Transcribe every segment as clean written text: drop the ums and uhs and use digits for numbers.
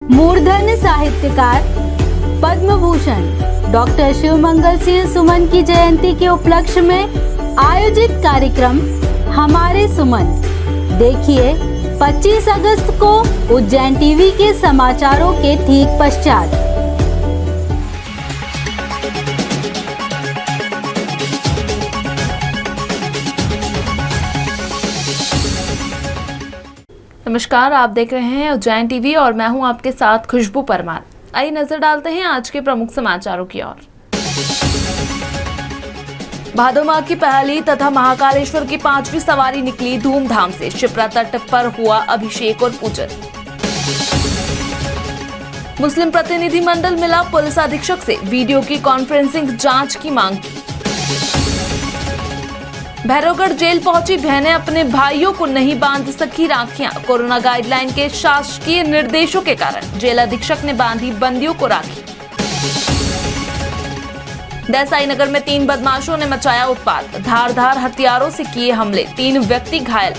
मूर्धन्य साहित्यकार पद्म भूषण डॉक्टर शिवमंगल सिंह सुमन की जयंती के उपलक्ष्य में आयोजित कार्यक्रम हमारे सुमन देखिए 25 अगस्त को उज्जैन टीवी के समाचारों के ठीक पश्चात। नमस्कार, आप देख रहे हैं उज्जैन टीवी और मैं हूं आपके साथ खुशबू परमार। आइए नजर डालते हैं आज के प्रमुख समाचारों की ओर। भादो माह की पहली तथा महाकालेश्वर की 5वीं सवारी निकली धूमधाम से। शिप्रा तट पर हुआ अभिषेक और पूजन। मुस्लिम प्रतिनिधि मंडल मिला पुलिस अधीक्षक से, वीडियो की कॉन्फ्रेंसिंग जांच की मांग की। भैरवगढ़ जेल पहुंची बहनें अपने भाइयों को नहीं बांध सकी राखियां। कोरोना गाइडलाइन के शासकीय निर्देशों के कारण जेल अधीक्षक ने बांधी बंदियों को राखी। देसाई नगर में 3 बदमाशों ने मचाया उत्पात, धारदार हथियारों से किए हमले, 3 व्यक्ति घायल।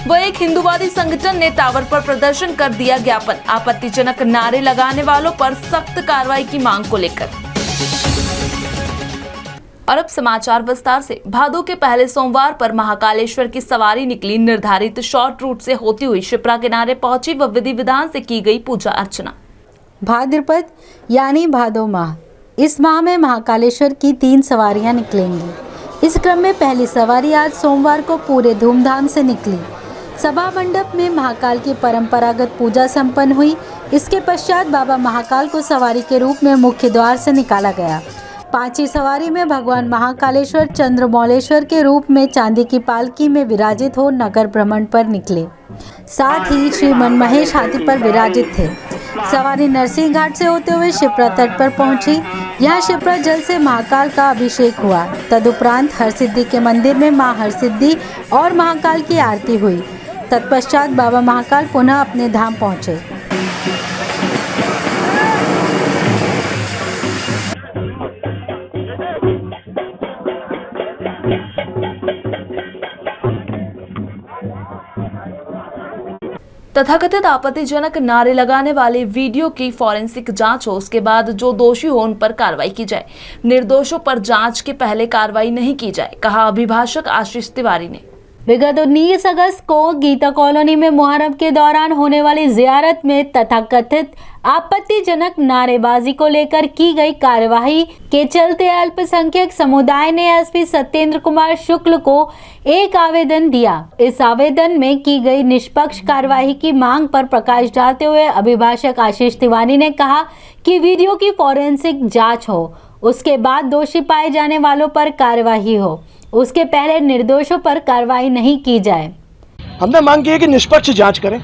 वह एक हिंदूवादी संगठन ने टावर पर प्रदर्शन कर दिया ज्ञापन, आपत्तिजनक नारे लगाने वालों पर सख्त कार्रवाई की मांग को लेकर। और अब समाचार विस्तार से। भादो के पहले सोमवार पर महाकालेश्वर की सवारी निकली। निर्धारित शॉर्ट रूट से होती हुई शिप्रा किनारे पहुंची व विधि विधान से की गई पूजा अर्चना। भाद्रपद यानी भादो माह, इस माह में महाकालेश्वर की 3 सवारियां निकलेंगी। इस क्रम में पहली सवारी आज सोमवार को पूरे धूमधाम से निकली। सभा मंडप में महाकाल की परंपरागत पूजा संपन्न हुई। इसके पश्चात बाबा महाकाल को सवारी के रूप में मुख्य द्वार से निकाला गया। 5वीं सवारी में भगवान महाकालेश्वर चंद्रमौलेश्वर के रूप में चांदी की पालकी में विराजित हो नगर भ्रमण पर निकले। साथ ही श्री मनमहेश हाथी पर विराजित थे। सवारी नरसिंह घाट से होते हुए शिप्रा तट पर पहुंची। यहाँ शिप्रा जल से महाकाल का अभिषेक हुआ। तदुपरांत हरसिद्धि के मंदिर में मां हरसिद्धि और महाकाल की आरती हुई। तत्पश्चात बाबा महाकाल पुनः अपने धाम पहुंचे। तथाकथित आपत्तिजनक नारे लगाने वाले वीडियो की फॉरेंसिक जांच हो, उसके बाद जो दोषी हो उन पर कार्रवाई की जाए। निर्दोषों पर जांच के पहले कार्रवाई नहीं की जाए, कहा अभिभाषक आशीष तिवारी ने। विगत 19 अगस्त को गीता कॉलोनी में मुहर्रम के दौरान होने वाली जियारत में तथाकथित आपत्तिजनक नारेबाजी को लेकर की गई कार्यवाही के चलते अल्पसंख्यक समुदाय ने एसपी सत्येंद्र कुमार शुक्ल को एक आवेदन दिया। इस आवेदन में की गई निष्पक्ष कार्यवाही की मांग पर प्रकाश डालते हुए अभिभाषक आशीष तिवारी ने कहा कि वीडियो की फॉरेंसिक जांच हो, उसके बाद दोषी पाए जाने वालों पर कार्यवाही हो, उसके पहले निर्दोषों पर कार्रवाई नहीं की जाए। हमने मांग की है कि निष्पक्ष जांच करें।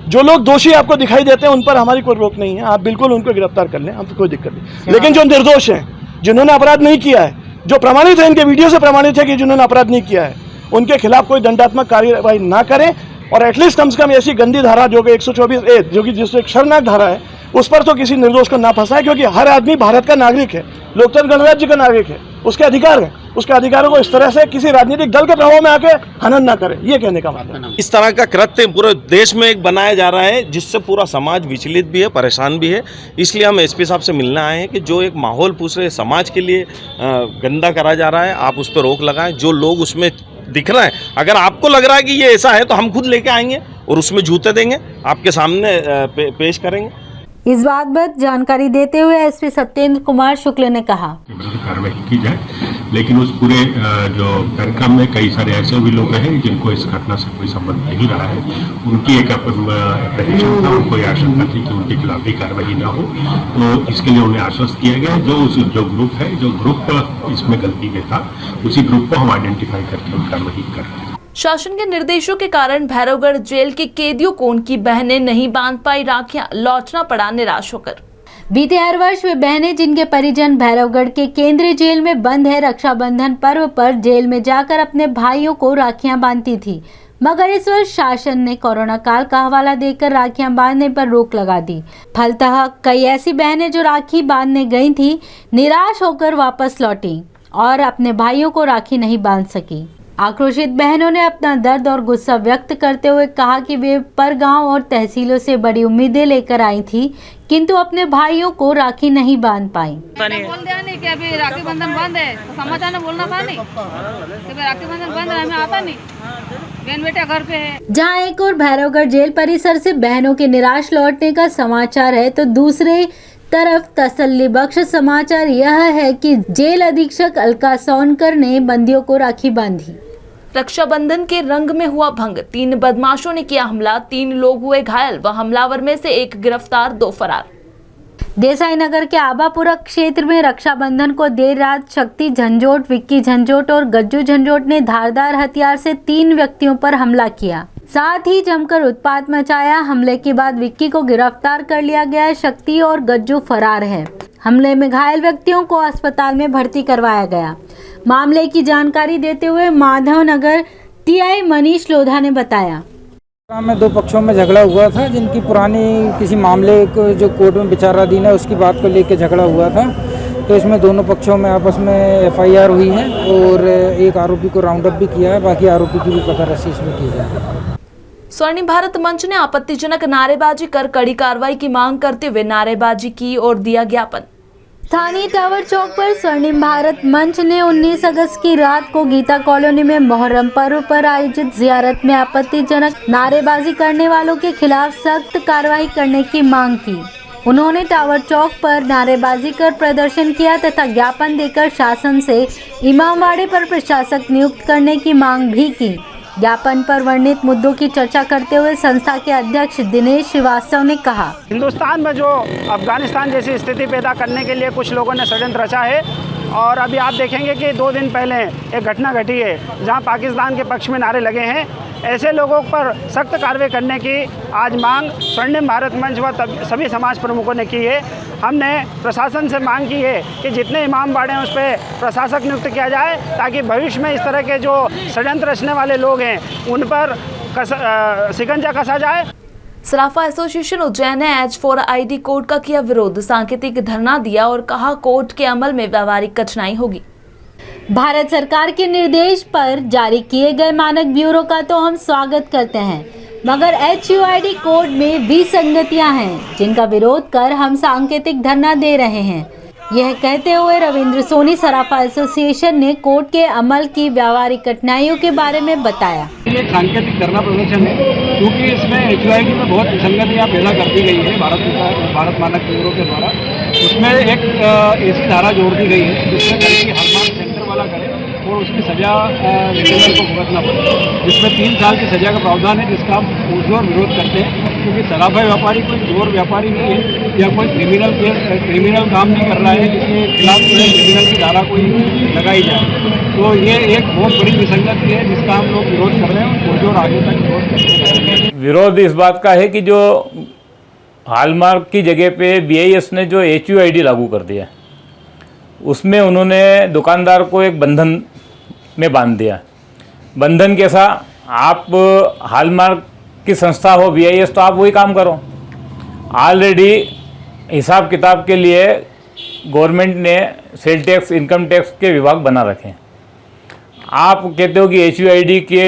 जो लोग दोषी आपको दिखाई देते हैं उन पर हमारी कोई रोक नहीं है, आप बिल्कुल उनको गिरफ्तार कर लें, हमको कोई दिक्कत नहीं। लेकिन जो निर्दोष हैं, जिन्होंने अपराध नहीं किया है, जो प्रमाणित है, इनके वीडियो से प्रमाणित है कि जिन्होंने अपराध नहीं किया है, उनके खिलाफ कोई दंडात्मक कार्रवाई ना करें और एटलीस्ट कम से कम ऐसी गंदी धारा जो कि 124A जो कि जिससे एक शर्मनाक धारा है, उस पर तो किसी निर्दोष को ना फंसाए, क्योंकि हर आदमी भारत का नागरिक है, लोकतंत्र गणराज्य का नागरिक है, उसके अधिकार है। उसके अधिकारों को इस तरह से किसी राजनीतिक दल के प्रभाव में आके हनन ना करे, ये कहने का मतलब है। इस तरह का कृत्य पूरे देश में एक बनाया जा रहा है, जिससे पूरा समाज विचलित भी है, परेशान भी है। इसलिए हम एसपी साहब से मिलने आए हैं कि जो एक माहौल पूरे समाज के लिए गंदा करा जा रहा है, आप उस पर रोक लगाएं। जो लोग उसमें दिख रहे हैं, अगर आपको लग रहा है कि ये ऐसा है तो हम खुद लेके आएंगे और उसमें जूते देंगे, आपके सामने पेश करेंगे। इस बात पर जानकारी देते हुए एसपी सत्येंद्र कुमार शुक्ल ने कहा, कार्रवाई की जाए, लेकिन उस पूरे जो कार्यक्रम में कई सारे ऐसे भी लोग हैं जिनको इस घटना से कोई संबंध नहीं रहा है। उनकी एक एप्लीकेशन था, उनको ये आशंका थी कि उनके खिलाफ भी कार्रवाई ना हो, तो इसके लिए उन्हें आश्वस्त किया गया। जो ग्रुप इसमें गलती में था, उसी ग्रुप को हम आइडेंटिफाई करके कार्रवाई कर रहे हैं। शासन के निर्देशों के कारण भैरवगढ़ जेल के कैदियों को उनकी बहनें नहीं बांध पाई राखियां, लौटना पड़ा निराश होकर। बीते हर वर्ष वे बहनें जिनके परिजन भैरवगढ़ के केंद्रीय जेल में बंद है, रक्षाबंधन पर्व पर जेल में जाकर अपने भाइयों को राखियां बांधती थी। मगर इस वर्ष शासन ने कोरोना काल का हवाला देकर राखियां बांधने पर रोक लगा दी। फलतः कई ऐसी बहनें जो राखी बांधने गई थी, निराश होकर वापस लौटी और अपने भाइयों को राखी नहीं बांध सकी। आक्रोशित बहनों ने अपना दर्द और गुस्सा व्यक्त करते हुए कहा कि वे परगांव और तहसीलों से बड़ी उम्मीदें लेकर आई थी, किंतु अपने भाइयों को राखी नहीं बांध पाई। बोल दिया नहीं कि अभी राखी बंधन बंद है, तो समाचार में बोलना था नहीं कि भाई राखी बंधन बंद है, हमें आता नहीं, बहन बेटा घर पे है। जहां एक और भैरवगढ़ जेल परिसर से बहनों के निराश लौटने का समाचार है, तो दूसरे तरफ तसल्ली बख्श समाचार यह है कि जेल अधीक्षक अलका सोनकर ने बंदियों को राखी बांधी। रक्षाबंधन के रंग में हुआ भंग, 3 बदमाशों ने किया हमला, 3 लोग हुए घायल व हमलावर में से 1 गिरफ्तार, 2 फरार। देसाई नगर के आबापुरा क्षेत्र में रक्षाबंधन को देर रात शक्ति झंझोट, विक्की झंझोट और गज्जू झंझोट ने धारदार हथियार से 3 व्यक्तियों पर हमला किया, साथ ही जमकर उत्पात मचाया। हमले के बाद विक्की को गिरफ्तार कर लिया गया। शक्ति और गज्जू फरार है। हमले में घायल व्यक्तियों को अस्पताल में भर्ती करवाया गया। मामले की जानकारी देते हुए माधव नगर टीआई मनीष लोधा ने बताया, में 2 पक्षों में झगड़ा हुआ था, जिनकी पुरानी किसी मामले को जो कोर्ट में विचाराधीन है उसकी बात को लेकर झगड़ा हुआ था। तो इसमें दोनों पक्षों में आपस में FIR हुई है और एक आरोपी को राउंड अप भी किया है। बाकी आरोपी की भी पता रसी इसमें की जाए। स्वर्णिम भारत मंच ने आपत्तिजनक नारेबाजी कर कड़ी कार्रवाई की मांग करते हुए नारेबाजी की और दिया ज्ञापन। स्थानीय टावर चौक पर स्वर्णिम भारत मंच ने 19 अगस्त की रात को गीता कॉलोनी में मोहर्रम पर्व पर आयोजित जियारत में आपत्तिजनक नारेबाजी करने वालों के खिलाफ सख्त कार्रवाई करने की मांग की। उन्होंने टावर चौक पर नारेबाजी कर प्रदर्शन किया तथा ज्ञापन देकर शासन से इमामबाड़े पर प्रशासक नियुक्त करने की मांग भी की। ज्ञापन पर वर्णित मुद्दों की चर्चा करते हुए संस्था के अध्यक्ष दिनेश श्रीवास्तव ने कहा, हिंदुस्तान में जो अफगानिस्तान जैसी स्थिति पैदा करने के लिए कुछ लोगों ने षड्यंत्र रचा है और अभी आप देखेंगे कि 2 दिन पहले एक घटना घटी है जहां पाकिस्तान के पक्ष में नारे लगे हैं। ऐसे लोगों पर सख्त कार्रवाई करने की आज मांग स्वर्णिम भारत मंच व सभी समाज प्रमुखों ने की है। हमने प्रशासन से मांग की है कि जितने इमाम बाड़े हैं उस पर प्रशासक नियुक्त किया जाए ताकि भविष्य में इस तरह के जो षड्यंत्र रचने वाले लोग हैं उन पर शिकंजा कसा जाए। सराफा एसोसिएशन उज्जैन ने H4 ID कोड का किया विरोध, सांकेतिक धरना दिया और कहा कोड के अमल में व्यावहारिक कठिनाई होगी। भारत सरकार के निर्देश पर जारी किए गए मानक ब्यूरो का तो हम स्वागत करते हैं, मगर HUID कोड में विसंगतियां हैं जिनका विरोध कर हम सांकेतिक धरना दे रहे हैं। यह कहते हुए रविंद्र सोनी सराफा एसोसिएशन ने कोड के अमल की व्यावहारिक कठिनाइयों के बारे में बताया। ये सांकेतिक धरना प्रदर्शन है क्योंकि इसमें HUID में बहुत विसंगतियाँ पैदा कर दी गई है भारत मानक ब्यूरो के द्वारा। उसमें एक ऐसी धारा जोड़ दी गई है जिसमें कहीं हॉलमार्क सेंटर वाला करे और उसकी सजा रिटेलर को भुगतना पड़े, जिसमें 3 साल की सजा का प्रावधान है, जिसका हम पुरजोर विरोध करते हैं क्योंकि सराफा व्यापारी कोई चोर व्यापारी नहीं है या कोई क्रिमिनल काम नहीं कर रहा है जिसके खिलाफ क्रिमिनल की धारा कोई लगाई जाए। तो ये एक बहुत बड़ी विसंगति है जिसका हम लोग विरोध कर रहे हैं और पुरजोर आगे तक विरोध करते रहेंगे। विरोध इस बात का है कि जो हॉलमार्क की जगह पे BIS ने जो HUID लागू कर दिया उसमें उन्होंने दुकानदार को एक बंधन में बांध दिया। बंधन कैसा, आप हॉलमार्क की संस्था हो BIS तो आप वही काम करो। ऑलरेडी हिसाब किताब के लिए गवर्नमेंट ने सेल टैक्स, इनकम टैक्स के विभाग बना रखे हैं। आप कहते हो कि HUID के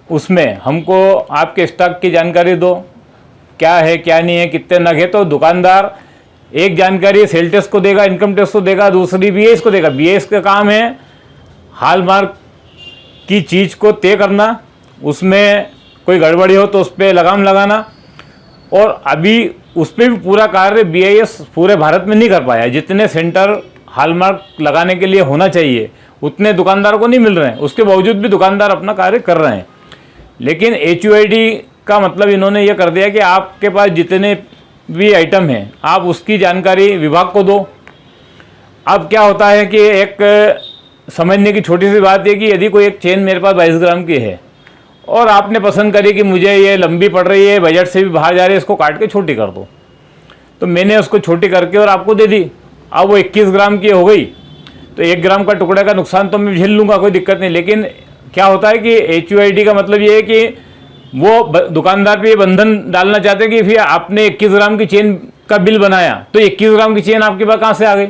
उसमें हमको आपके स्टॉक की जानकारी दो, क्या है क्या नहीं है, कितने नग है। तो दुकानदार एक जानकारी सेल टैक्स को देगा, इनकम टैक्स को देगा, दूसरी BIS को देगा। BIS का काम है हॉलमार्क की चीज़ को तय करना, उसमें कोई गड़बड़ी हो तो उस पर लगाम लगाना, और अभी उस पर भी पूरा कार्य BIS पूरे भारत में नहीं कर पाया। जितने सेंटर हॉलमार्क लगाने के लिए होना चाहिए उतने दुकानदार को नहीं मिल रहे हैं, उसके बावजूद भी दुकानदार अपना कार्य कर रहे हैं। लेकिन HUID का मतलब इन्होंने ये कर दिया कि आपके पास जितने भी आइटम हैं आप उसकी जानकारी विभाग को दो। अब क्या होता है कि एक समझने की छोटी सी बात है कि यदि कोई एक चेन मेरे पास 22 ग्राम की है और आपने पसंद करी कि मुझे ये लंबी पड़ रही है, बजट से भी बाहर जा रही है, इसको काट के छोटी कर दो, तो मैंने उसको छोटी करके और आपको दे दी। अब वो 21 ग्राम की हो गई तो 1 ग्राम का टुकड़े का नुकसान तो मैं झेल लूँगा, कोई दिक्कत नहीं। लेकिन क्या होता है कि HUID का मतलब ये है कि वो दुकानदार पे बंधन डालना चाहते हैं कि फिर आपने 21 ग्राम की चेन का बिल बनाया तो 21 ग्राम की चेन आपके पास कहाँ से आ गई,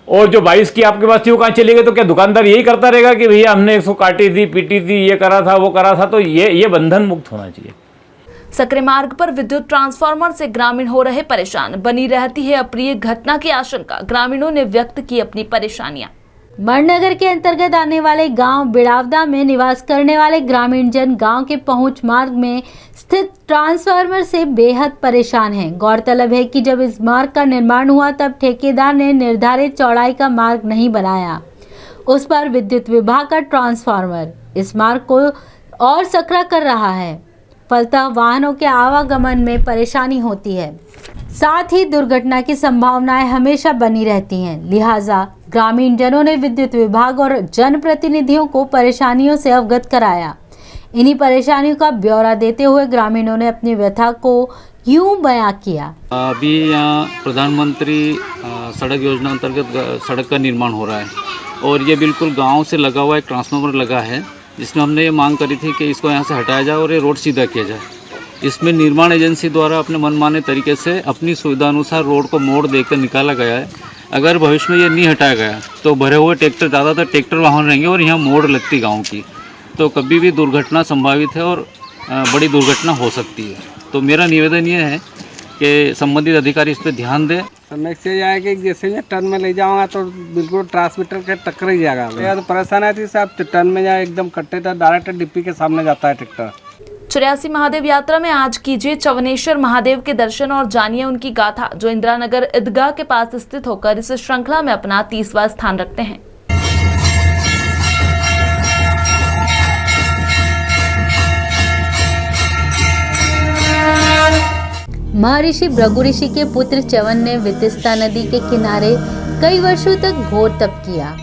और जो 22 की आपके पास थी वो कहाँ चली गई? तो क्या दुकानदार यही करता रहेगा कि भैया हमने 100 काटी थी, पीटी थी, ये करा था, वो करा था? तो ये बंधन मुक्त होना चाहिए। सकरे मार्ग पर विद्युत ट्रांसफार्मर से ग्रामीण हो रहे परेशान, बनी रहती है अप्रिय घटना की आशंका। ग्रामीणों ने व्यक्त की अपनी परेशानियां। मणनगर के अंतर्गत आने वाले गांव बिड़ावदा में निवास करने वाले ग्रामीण जन गांव के पहुंच मार्ग में स्थित ट्रांसफार्मर से बेहद परेशान हैं। गौरतलब है कि जब इस मार्ग का निर्माण हुआ तब ठेकेदार ने निर्धारित चौड़ाई का मार्ग नहीं बनाया। उस पर विद्युत विभाग का ट्रांसफार्मर इस मार्ग को और सकरा कर रहा है। फलतः वाहनों के आवागमन में परेशानी होती है, साथ ही दुर्घटना की संभावनाएं हमेशा बनी रहती हैं। लिहाजा ग्रामीण जनों ने विद्युत विभाग और जनप्रतिनिधियों को परेशानियों से अवगत कराया। इन्हीं परेशानियों का ब्यौरा देते हुए ग्रामीणों ने अपनी व्यथा को यूं बयां किया। अभी यहाँ प्रधानमंत्री सड़क योजना अंतर्गत सड़क का निर्माण हो रहा है और ये बिल्कुल गांव से लगा हुआ एक ट्रांसफार्मर लगा है, जिसमें हमने ये मांग करी थी कि इसको यहाँ से हटाया जाए और ये रोड सीधा किया जाए। इसमें निर्माण एजेंसी द्वारा अपने मनमाने तरीके से अपनी सुविधा अनुसार रोड को मोड़ देकर निकाला गया है। अगर भविष्य में ये नहीं हटाया गया तो भरे हुए ट्रैक्टर, ज़्यादातर ट्रैक्टर वाहन रहेंगे और यहाँ मोड़ लगती गाँव की, तो कभी भी दुर्घटना संभावित है और बड़ी दुर्घटना हो सकती है। तो मेरा निवेदन ये है कि संबंधित अधिकारी इस पर ध्यान दें। समस्या यह है कि जैसे मैं टर्न में ले जाऊंगा तो बिल्कुल ट्रांसमीटर के टक्कर ही जाएगा। या तो परेशान है साहब, टर्न में जाए एकदम कट्टे तो डायरेक्ट डिप्पी के सामने जाता है ट्रैक्टर। 84 महादेव यात्रा में आज कीजिए चवनेश्वर महादेव के दर्शन और जानिए उनकी गाथा, जो इंदिरा नगर ईदगाह के पास स्थित होकर इस श्रृंखला में अपना 30वां स्थान रखते हैं। महर्षि भृगु ऋषि के पुत्र च्यवन ने वितस्ता नदी के किनारे कई वर्षों तक घोर तप किया।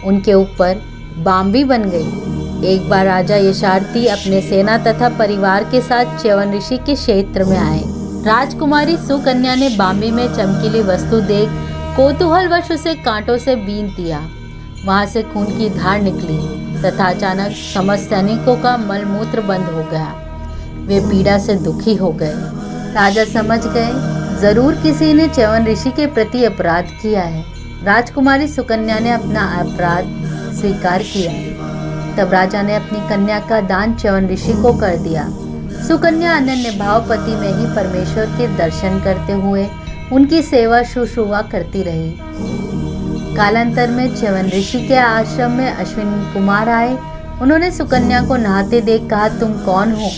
उनके ऊपर बाम्बी बन गई। एक बार राजा यशार्थी अपने सेना तथा परिवार के साथ च्यवन ऋषि के क्षेत्र में आए। राजकुमारी सुकन्या ने बाम्बी में चमकीली वस्तु देख कौतूहलवश उसे कांटों से बीन दिया। वहां से खून की धार निकली तथा अचानक समस्त सैनिकों का मलमूत्र बंद हो गया। वे पीड़ा से दुखी हो गए। राजा समझ गए जरूर किसी ने च्यवन ऋषि के प्रति अपराध किया है। राजकुमारी सुकन्या ने अपना अपराध स्वीकार किया। तब राजा ने अपनी कन्या का दान च्यवन ऋषि को कर दिया। सुकन्या अनन्य भाव पति में ही परमेश्वर के दर्शन करते हुए उनकी सेवा शुश्रूषा करती रही। कालांतर में च्यवन ऋषि के आश्रम में अश्विनी कुमार आए। उन्होंने सुकन्या को नहाते देख कहा, तुम कौन हो?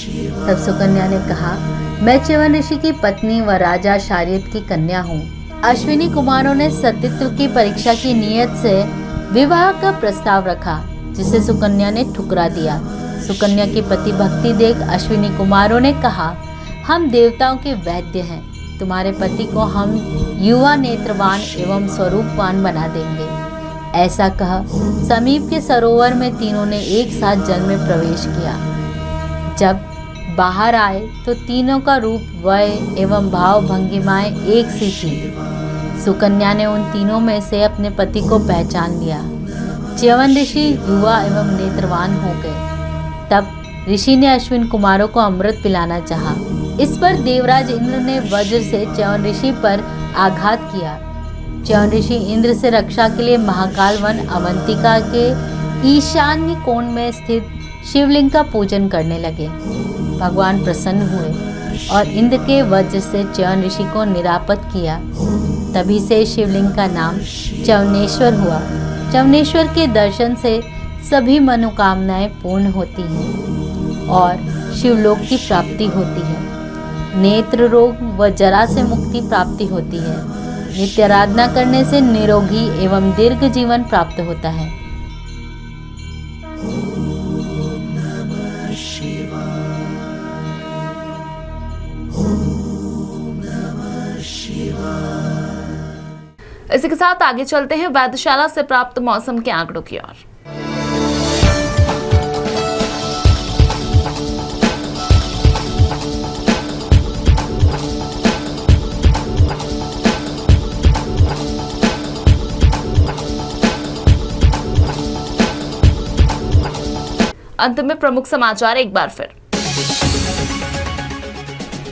तब सुकन्या ने कहा, मैं च्यवन ऋषि की पत्नी व राजा शार्यत की कन्या हूँ। अश्विनी कुमारों ने सतीत्व की परीक्षा की नीयत से विवाह का प्रस्ताव रखा, जिसे सुकन्या ने ठुकरा दिया। सुकन्या की पति भक्ति देख अश्विनी कुमारों ने कहा, हम देवताओं के वैद्य हैं, तुम्हारे पति को हम युवा नेत्रवान एवं स्वरूपवान बना देंगे। ऐसा कहा समीप के सरोवर में तीनों ने एक साथ जल में प्रवेश किया। जब बाहर आए तो तीनों का रूप, वय एवं भाव भंगिमाएं एक सी थी। सुकन्या ने उन तीनों में से अपने पति को पहचान लिया। च्यवन ऋषि युवा एवं नेत्रवान हो गए। तब ऋषि ने अश्विन कुमारों को अमृत पिलाना चाहा। इस पर देवराज इंद्र ने वज्र से च्यवन ऋषि पर आघात किया। च्यवन ऋषि इंद्र से रक्षा के लिए महाकाल वन अवंतिका के ईशान्य कोण में स्थित शिवलिंग का पूजन करने लगे। भगवान प्रसन्न हुए और इंद्र के वज्र से च्यवन ऋषि को निरापद किया। तभी से शिवलिंग का नाम च्यवनेश्वर हुआ। च्यवनेश्वर के दर्शन से सभी मनोकामनाएं पूर्ण होती हैं और शिवलोक की प्राप्ति होती है। नेत्र रोग व जरा से मुक्ति प्राप्ति होती है। नित्य आराधना करने से निरोगी एवं दीर्घ जीवन प्राप्त होता है। इसी के साथ आगे चलते हैं वेधशाला से प्राप्त मौसम के आंकड़ों की ओर। अंत में प्रमुख समाचार एक बार फिर।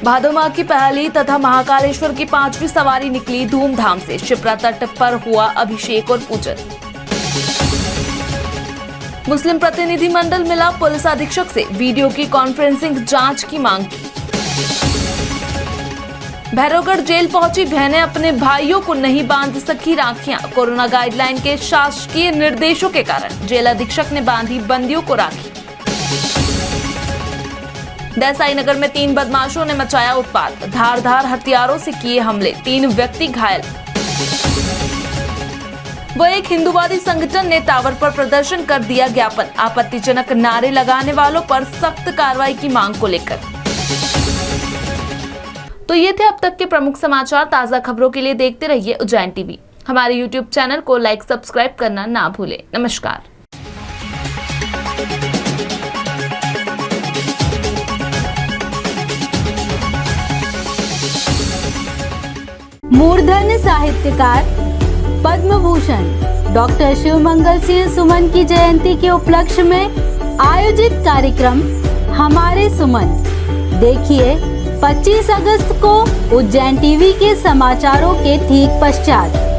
भादो माह की पहली तथा महाकालेश्वर की 5वीं सवारी निकली धूमधाम से। शिप्रा तट पर हुआ अभिषेक और पूजन। मुस्लिम प्रतिनिधि मंडल मिला पुलिस अधीक्षक से, वीडियो की कॉन्फ्रेंसिंग जांच की मांग की। भैरवगढ़ जेल पहुंची बहनें अपने भाइयों को नहीं बांध सकी राखियां। कोरोना गाइडलाइन के शासकीय निर्देशों के कारण जेल अधीक्षक ने बांधी बंदियों को राखी। देसाई नगर में 3 बदमाशों ने मचाया उत्पात, धारदार हथियारों से किए हमले, 3 व्यक्ति घायल। वो एक हिंदूवादी संगठन ने टावर पर प्रदर्शन कर दिया ज्ञापन, आपत्तिजनक नारे लगाने वालों पर सख्त कार्रवाई की मांग को लेकर। तो ये थे अब तक के प्रमुख समाचार। ताजा खबरों के लिए देखते रहिए उज्जैन टीवी। हमारे YouTube चैनल को लाइक सब्सक्राइब करना ना भूलें। नमस्कार। मूर्धन्य साहित्यकार पद्म भूषण डॉक्टर शिवमंगल सिंह सुमन की जयंती के उपलक्ष्य में आयोजित कार्यक्रम हमारे सुमन देखिए 25 अगस्त को उज्जैन टीवी के समाचारों के ठीक पश्चात।